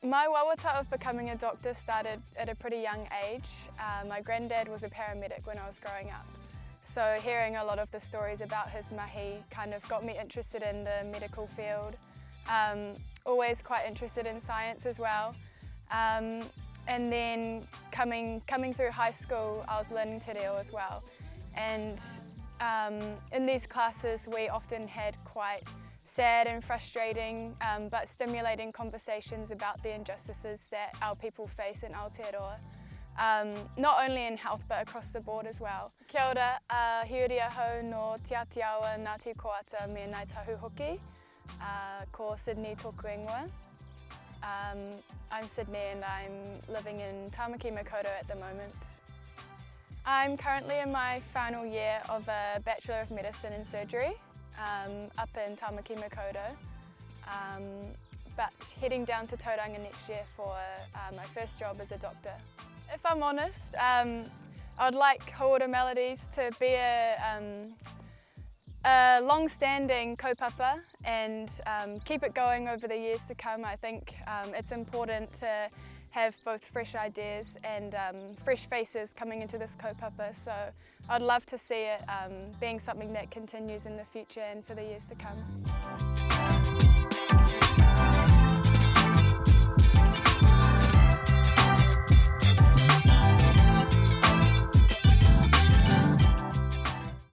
My wawata of becoming a doctor started at a pretty young age. My granddad was a paramedic when I was growing up. So hearing a lot of the stories about his mahi kind of got me interested in the medical field. Always quite interested in science as well. And then coming through high school, I was learning te reo as well. And in these classes, we often had quite sad and frustrating but stimulating conversations about the injustices that our people face in Aotearoa. Not only in health but across the board as well. Kia ora, hiuria hau no te Aotearoa Ngāti Koata me nai tahu hoki, ko Sydney tōku ingoa. I'm Sydney and I'm living in Tamaki Makaurau at the moment. I'm currently in my final year of a Bachelor of Medicine in Surgery up in Tamaki Makaurau, but heading down to Tauranga next year for my first job as a doctor. If I'm honest, I would like Hauora Melodies to be a long-standing kaupapa and keep it going over the years to come. I think it's important to have both fresh ideas and fresh faces coming into this kaupapa, so I'd love to see it being something that continues in the future and for the years to come.